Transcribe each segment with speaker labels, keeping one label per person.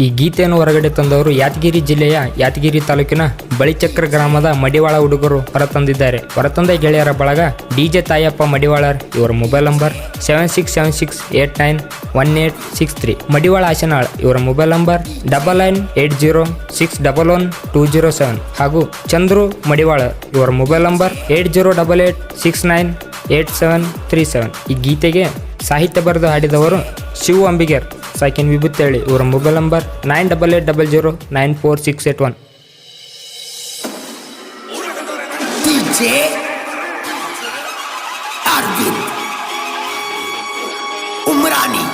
Speaker 1: ಈ ಗೀತೆಯನ್ನು ಹೊರಗಡೆ ತಂದವರು ಯಾದಗಿರಿ ಜಿಲ್ಲೆಯ ಯಾದಗಿರಿ ತಾಲೂಕಿನ ಬಳಿಚಕ್ರ ಗ್ರಾಮದ ಮಡಿವಾಳ ಹುಡುಗರು ಹೊರತಂದಿದ್ದಾರೆ. ಹೊರತಂದ ಗೆಳೆಯರ ಬಳಗ DJ ತಾಯಪ್ಪ ಮಡಿವಾಳರ್. ಇವರ ಮೊಬೈಲ್ ನಂಬರ್ 7676891863. ಮಡಿವಾಳ ಆಶನಾಳ್. ಇವರ ಮೊಬೈಲ್ ನಂಬರ್ 9980611207 ಹಾಗೂ ಚಂದ್ರು ಮಡಿವಾಳ. ಇವರ ಮೊಬೈಲ್ ನಂಬರ್ 8088698737. ಈ ಗೀತೆಗೆ ಸಾಹಿತ್ಯ ಬರೆದು ಹಾಡಿದವರು ಶಿವು ಅಂಬಿಗರ್ ಸಾಕಿನ್ ವಿಭೂತೇಳಿ. ಇವರ mobile number 9880094681.
Speaker 2: DJ Arvind Umrani.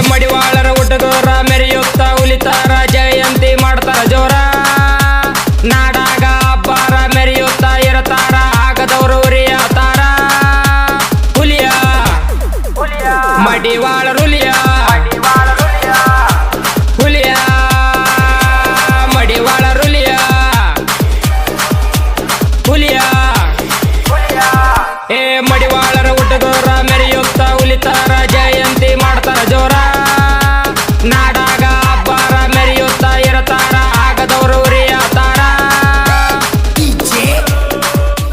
Speaker 1: ಮಡಿವಾಳರ ಹುಟ್ಟದೋರ ಮೆರೆಯುತ್ತಾ ಉಲಿತಾರ ಜಯಂತಿ ಮಾಡ್ತಾರ ಜೋರ. ನಾಡಾಗ ಹಬ್ಬಾರ ಮೆರೆಯುತ್ತಾ ಇರತಾರ ಆಗದವರು ಉರಿಯತಾರ. ಹುಲಿಯ ಮಡಿವಾಳ ರುಲಿಯ ಹುಲಿಯ ಮಡಿವಾಳ ರುಲಿಯ ಹುಲಿಯ. ಮಡಿವಾಳರ ಹುಟ್ಟದೋರ ಮೆರೆಯುತ್ತಾ ಉಲಿತಾರ ಜಯಂತಿ ಮಾಡ್ತಾರ ಜೋರ. ನಾಡಾಗ ಹಬ್ಬಾರ ಮೆರೆಯುತ್ತಾ ಇರತಾರ ಆಗದವರು ಉರಿಯತಾರ.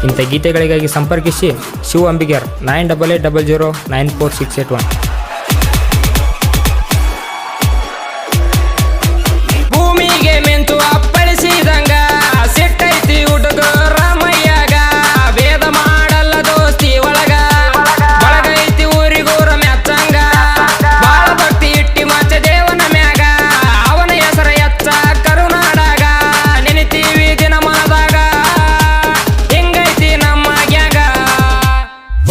Speaker 1: ಇಂಥ ಗೀತೆಗಳಿಗಾಗಿ ಸಂಪರ್ಕಿಸಿ ಶಿವು ಅಂಬಿಗರ್ 9880094681. ಭೂಮಿಗೆ ಮಿಂಚು ಅಪ್ಪಳಿಸಿದಂಗ ಸಿಟ್ಟೈತಿ ಹುಡುಗರ ಮೈಯಾಗ. ಭೇದ ಮಾಡಲ್ಲ ದೋಸ್ತಿ ಒಳಗ ಬಳಗೈತಿ ಊರಿಗೂರ ಮೆಚ್ಚಂಗ. ಬಾಳ ಭಕ್ತಿ ಇಟ್ಟಿ ಮಚ್ಚ ದೇವನ ಮ್ಯಾಗ ಅವನ ಹೆಸರ ಎಚ್ಚ ಕರುನಾಡಾಗ. ನೆನಿತೀವಿ ದಿನ ಮನದಾಗ ಹಿಂಗೈತಿ ನಮ್ಮ ಗ್ಯಾಂಗ.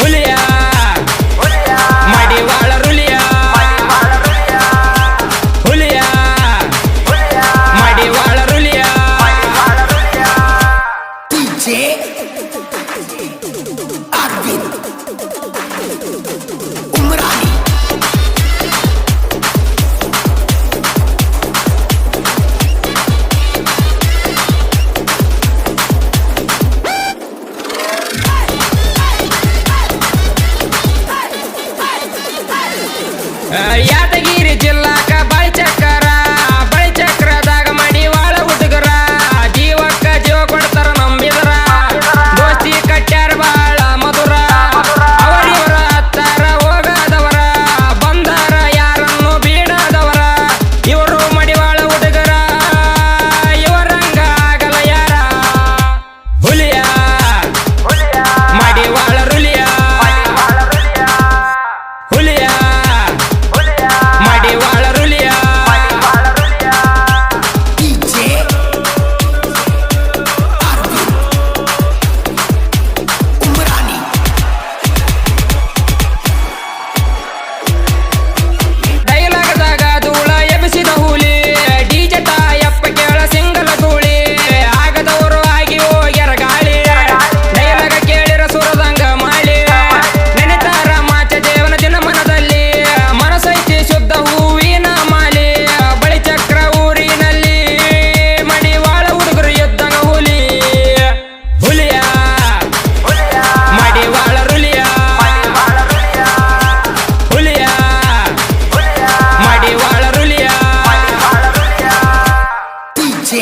Speaker 1: ಹುಲಿಯ ಮಡಿವಾಳ ರುಲಿಯ ಹುಲಿಯ ಮಡಿವಾಳ ರುಲಿಯ.
Speaker 2: DJ Arvind Umrani.
Speaker 1: ಯಾದಗಿರಿ ಜಿಲ್ಲಾಕ ಬಳಿಚಕ್ರದಾಗ ಮಡಿವಾಳ ಹುಡುಗರ. ಜೀವಕ್ಕ ಜೀವ ಕೊಡ್ತಾರ ನಂಬಿದರ. ದೋಸ್ತಿ ಕಟ್ಟ್ಯಾರ ಬಾಳ ಮಧುರ. ಅವರಿವರ ಹತ್ತಾರ ಹೋಗದವರ ಬಂದಾರ ಯಾರನ್ನು ಬೀಡದವರ. ಇವರು ಮಡಿವಾಳ ಹುಡುಗರ ಇವರಂಗ ಆಗಲ ಯಾರ. ಹುಲಿಯ ಮಡಿವಾಳ ರುಲಿಯ ಹುಲಿಯ ಮಡಿವಾಳ ರುಲಿಯ.
Speaker 2: DJ Arvind Umrani.
Speaker 1: ಡೈಲಾಗದಾಗ ಧೂಳ ಎಬ್ಬಿಸಿದ ಹುಲಿ. DJ ತಾಯಪ್ಪ ಕೇಳ ಸಿಂಗಲ ಧೂಳಿ. ಆಗದವರು ಆಗಿ ಹೋಗ್ಯಾರ ಗಾಳಿ. ಡೈಲಾಗ ಕೇಳಿರ ಸುರದಂಗ ಮಾಳಿ. ನೆನೆತಾರ ಮಾಚ ದೇವನ ದಿನ ಮನದಲ್ಲಿ. ಮನಸೈತಿ ಶುದ್ಧ ಹೂವಿನ ಮಾಲಿ. ಬಳಿಚಕ್ರ ಊರಿನಲ್ಲಿ ಮಡಿವಾಳ ಹುಡುಗರು ಯುದ್ಧಂಗ ಹುಲಿ. ಹುಲಿಯ ಮಡಿವಾಳ ರುಲಿಯ ಹುಲಿಯ ಮಡಿವಾಳ ರುಲಿಯ.
Speaker 2: DJ